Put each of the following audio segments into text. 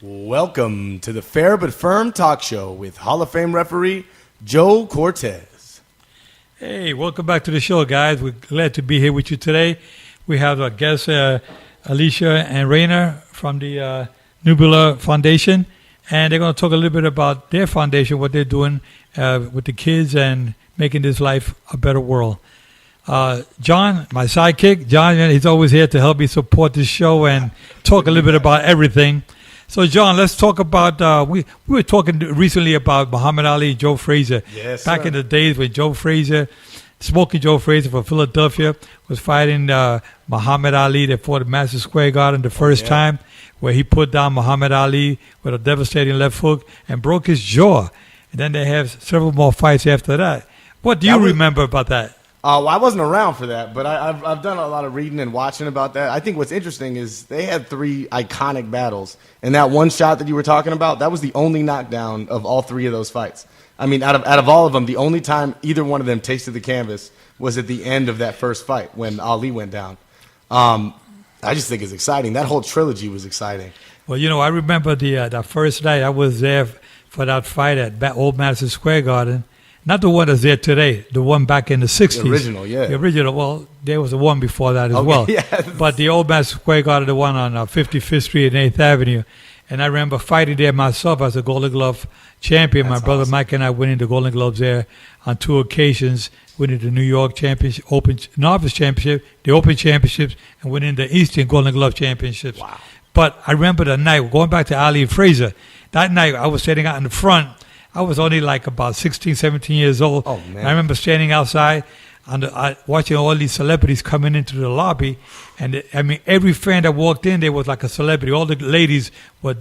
Welcome to the Fair But Firm Talk Show with Hall of Fame referee Joe Cortez. Hey, welcome back to the show, guys. We're glad to be here with you today. We have our guests, Alicia and Rainer from the Nubula Foundation, and they're going to talk a little bit about their foundation, what they're doing with the kids and making this life a better world. John, my sidekick, John, he's always here to help me support this show and talk a little bit about everything. So, John, let's talk about, we were talking recently about Muhammad Ali and Joe Frazier. Yes, Back sir. in the days when Smokey Joe Frazier from Philadelphia was fighting Muhammad Ali. They fought at Madison Square Garden the first time, where he put down Muhammad Ali with a devastating left hook and broke his jaw. And then they have several more fights after that. What do you remember about that? I wasn't around for that, but I've done a lot of reading and watching about that. I think what's interesting is they had 3 iconic battles, and that one shot that you were talking about, that was the only knockdown of all 3 of those fights. I mean, out of all of them, the only time either one of them tasted the canvas was at the end of that first fight when Ali went down. I just think it's exciting. That whole trilogy was exciting. Well, I remember that first night I was there for that fight at Old Madison Square Garden. Not the one that's there today, the one back in the 60s. The original, yeah. The original, well, there was the one before that as well. Yeah. But the Old Madison Square Garden, the one on 55th Street and 8th Avenue. And I remember fighting there myself as a Golden Glove champion. That's My brother awesome. Mike and I winning the Golden Gloves there on 2 occasions, winning the New York Championship, Open Novice Championship, the Open Championships, and winning the Eastern Golden Glove Championships. Wow. But I remember the night, going back to Ali and Frazier, that night I was sitting out in the front. I was only like about 16, 17 years old. Oh, man. And I remember standing outside watching all these celebrities coming into the lobby. And, every fan that walked in there was like a celebrity. All the ladies were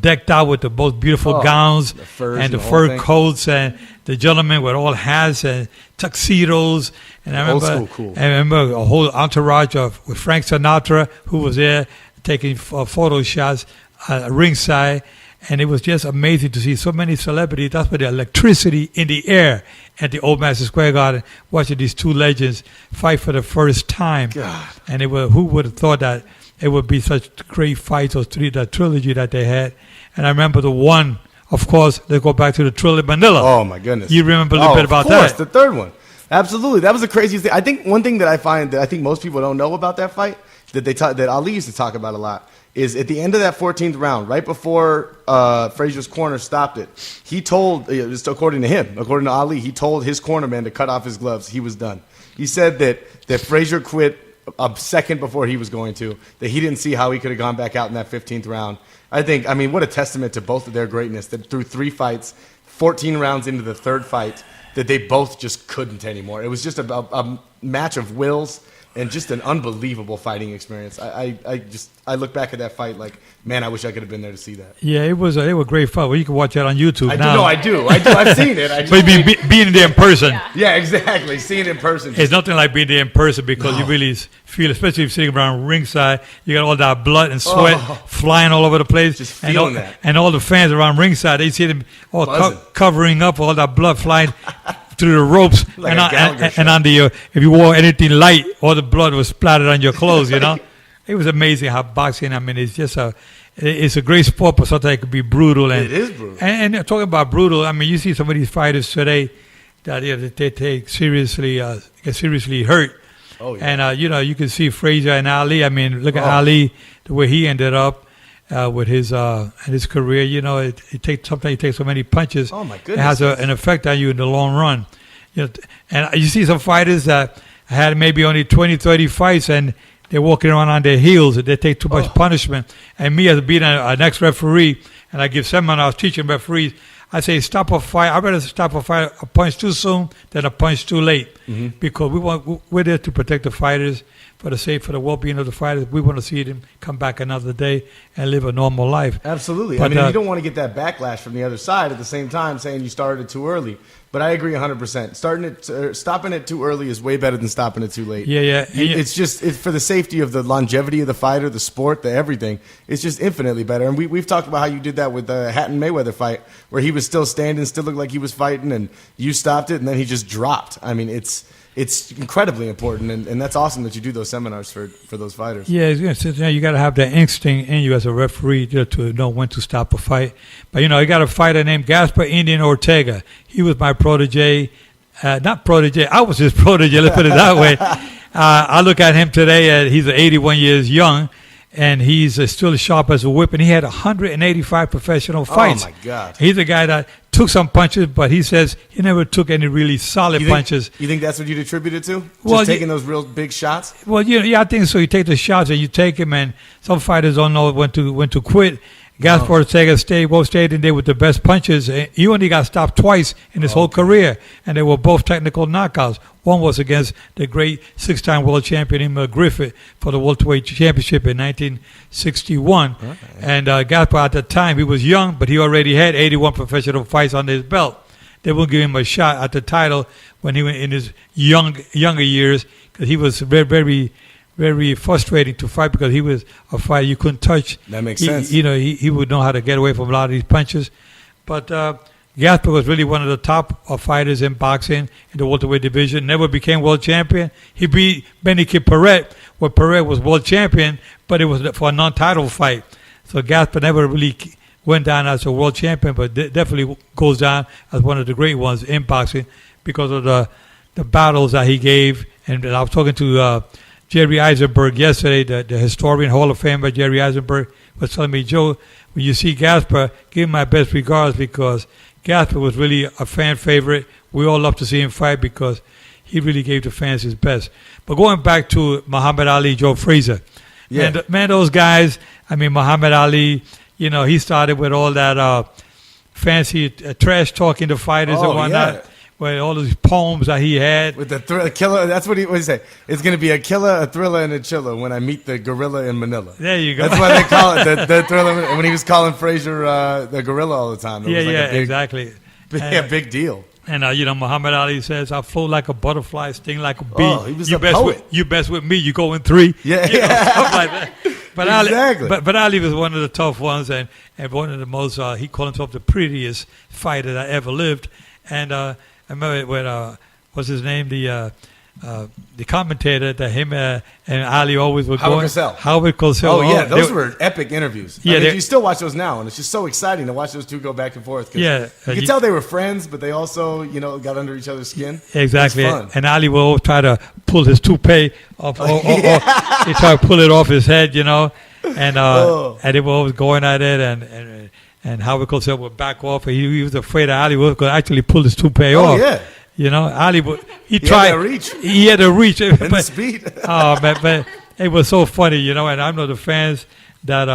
decked out with the most beautiful gowns the furs and the and the whole fur thing. coats. And the gentlemen with all hats and tuxedos. And I Old remember, school cool. I remember a whole entourage with Frank Sinatra, who was there taking photo shots ringside. And it was just amazing to see so many celebrities. That's where the electricity in the air at the Old Madison Square Garden, watching these 2 legends fight for the first time. God. And who would have thought that it would be such great fights, that trilogy that they had. And I remember the one, of course, let's go back to the Trill in Manila. Oh, my goodness. You remember a little bit about of course, that? the third one. Absolutely. That was the craziest thing. I think one thing that I think most people don't know about that fight, that Ali used to talk about a lot, is at the end of that 14th round, right before Frazier's corner stopped it, he told, just according to Ali, he told his cornerman to cut off his gloves. He was done. He said that Frazier quit a second before he was going to, that he didn't see how he could have gone back out in that 15th round. What a testament to both of their greatness, that through 3 fights, 14 rounds into the 3rd fight, that they both just couldn't anymore. It was just a match of wills and just an unbelievable fighting experience. I look back at that fight like, man, I wish I could have been there to see that. Yeah, it was a great fight. Well, you can watch that on YouTube now. I do. I've seen it. But being there in person. Yeah, exactly. Seeing it in person. It's nothing like being there in person because you really feel, especially if you're sitting around ringside, you got all that blood and sweat flying all over the place. Just feeling that. And all the fans around ringside, they see them all covering up all that blood flying through the ropes. Like and a on, Gallagher and, show. and on the, if you wore anything light, all the blood was splattered on your clothes, It was amazing how boxing, it's just it's a great sport, but sometimes it can be brutal. And, It is brutal. And talking about brutal, you see some of these fighters today that they take seriously, get seriously hurt. Oh, yeah. And, you can see Frazier and Ali. Look at Ali, the way he ended up with his career. Sometimes he takes so many punches. Oh, my It goodness. has an effect on you in the long run. And you see some fighters that had maybe only 20, 30 fights, and they're walking around on their heels, and they take too much punishment. And me, as being an ex-referee, and I give seminars teaching referees, I say stop a fight. I'd rather stop a fight a punch too soon than a punch too late, because we're there to protect the fighters, for the well-being of the fighters. We want to see them come back another day and live a normal life. Absolutely. But, you don't want to get that backlash from the other side at the same time saying you started it too early. But I agree 100%. Stopping it too early is way better than stopping it too late. Yeah. It's for the safety of the longevity of the fighter, the sport, the everything. It's just infinitely better. And we've talked about how you did that with the Hatton Mayweather fight, where he was still standing, still looked like he was fighting, and you stopped it, and then he just dropped. It's it's incredibly important, and that's awesome that you do those seminars for those fighters. Yeah, you got to have that instinct in you as a referee to know when to stop a fight. But, you got a fighter named Gaspar Indian Ortega. He was my protege. Not protege. I was his protege, let's put it that way. I look at him today, he's 81 years young, and he's still sharp as a whip, and he had 185 professional fights. Oh, my God. He's a guy that took some punches, but he says he never took any really solid punches. You think that's what you'd attribute it to? Well, taking those real big shots? Well, I think so. You take the shots and you take them, and some fighters don't know when to quit. Gaspar Ortega stayed in there with the best punches. He only got stopped twice in his whole career, and they were both technical knockouts. One was against the great six-time world champion Emil Griffith for the welterweight championship in 1961. Okay. And Gaspar, at the time, he was young, but he already had 81 professional fights under his belt. They wouldn't give him a shot at the title when he went in his younger years, because he was very, very, very frustrating to fight, because he was a fighter you couldn't touch. That makes sense. He would know how to get away from a lot of these punches. But Gaspar was really one of the top fighters in boxing in the welterweight division. Never became world champion. He beat Benny Kid Paret, where Paret was world champion, but it was for a non-title fight. So Gaspar never really went down as a world champion, but definitely goes down as one of the great ones in boxing because of the battles that he gave. And I was talking to Jerry Eisenberg yesterday, the historian, Hall of Famer Jerry Eisenberg, was telling me, Joe, when you see Gaspar, give him my best regards, because Gaspar was really a fan favorite. We all love to see him fight because he really gave the fans his best. But going back to Muhammad Ali, Joe Frazier, man, those guys, Muhammad Ali, he started with all that fancy trash talking to fighters and whatnot. Yeah. With all those poems that he had. With the killer, that's what he say. It's going to be a killer, a thriller, and a chiller when I meet the gorilla in Manila. There you go. That's why they call it the thriller. When he was calling Frazier the gorilla all the time. It was exactly. Big deal. And, Muhammad Ali says, I float like a butterfly, sting like a bee. Oh, he was a poet. You best with me, you go in three. Yeah. Stuff like that. But exactly. But Ali was one of the tough ones, and one of the most, he called himself the prettiest fighter that ever lived. And I remember when, what's his name, the commentator that him and Ali always were Howard going. Cosell. Howard Cosell. Oh, yeah, those were epic interviews. Yeah, you still watch those now, and it's just so exciting to watch those two go back and forth. Yeah. You could tell they were friends, but they also, got under each other's skin. Exactly. And Ali will always try to pull his toupee off, or he tried to pull it off his head, and they were always going at it, and Howard Cosell would back off. He was afraid that Ali was going to actually pull his toupee off. Oh, yeah. Ali would. He tried. Had reach. He had a reach. And the speed. But it was so funny, and I know the fans that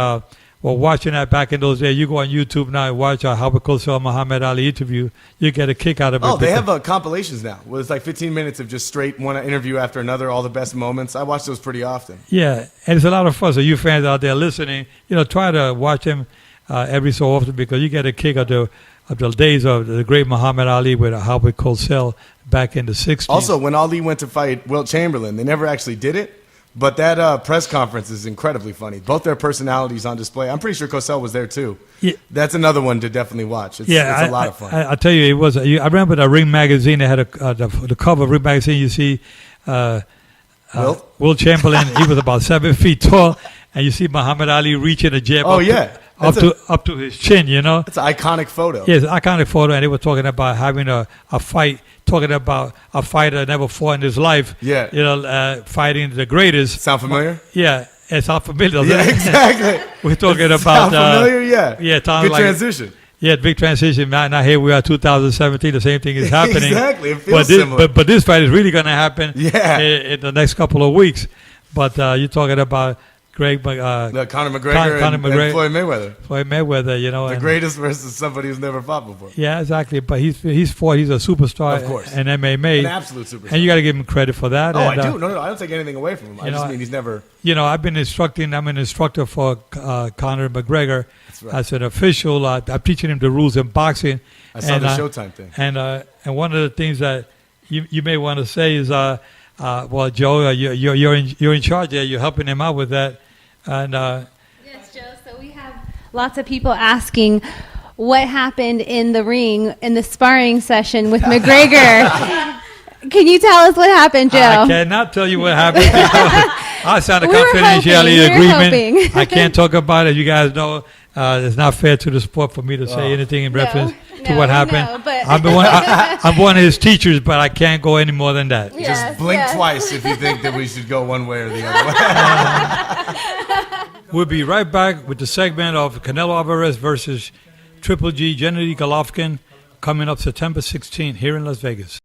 were watching that back in those days. You go on YouTube now and watch Howard Cosell Muhammad Ali interview. You get a kick out of it. Oh, they have compilations now where it's like 15 minutes of just straight one interview after another, all the best moments. I watch those pretty often. Yeah, and it's a lot of fun. So you fans out there listening, try to watch them every so often, because you get a kick out of the days of the great Muhammad Ali with Howard Cosell back in the 60s. Also, when Ali went to fight Wilt Chamberlain, they never actually did it, but that press conference is incredibly funny. Both their personalities on display. I'm pretty sure Cosell was there too. Yeah. That's another one to definitely watch. It's a lot of fun. I tell you, it was. I remember the Ring magazine. They had the cover of Ring magazine. You see Wilt Chamberlain. He was about 7 feet tall, and you see Muhammad Ali reaching a jab. Oh, yeah. Up to his chin, It's an iconic photo. Yes, an iconic photo, and they were talking about having a fight, talking about a fighter that never fought in his life. Yeah. Fighting the greatest. Sound familiar? Yeah, it sounds familiar. Yeah, exactly. We're talking about. Sound familiar? Yeah. Yeah, good transition. Yeah, big transition. Now here we are, 2017. The same thing is happening. Exactly. It feels similar. But this fight is really going to happen. Yeah. In the next couple of weeks. But you're talking about Conor McGregor and Floyd Mayweather. Floyd Mayweather, the greatest versus somebody who's never fought before. Yeah, exactly. But he's fought. He's a superstar, of course, in MMA, an absolute superstar. And you got to give him credit for that. Oh, I do. No, I don't take anything away from him. I just mean he's never. I've been instructing. I'm an instructor for Conor McGregor. That's right. As an official. I'm teaching him the rules in boxing. I saw the Showtime thing. And one of the things that you may want to say is, well, Joe, you're in charge there. You're helping him out with that. And yes, Joe. So we have lots of people asking what happened in the ring in the sparring session with McGregor. Can you tell us what happened, Joe? I cannot tell you what happened. I signed a We were confidentiality hoping. agreement. I can't talk about it. You guys know it's not fair to the sport for me to say anything in reference to what happened. No, but I'm one of his teachers, but I can't go any more than that. Yes, Just blink yes. twice if you think that we should go one way or the other way. We'll be right back with the segment of Canelo Alvarez versus Triple G, Gennady Golovkin, coming up September 16th here in Las Vegas.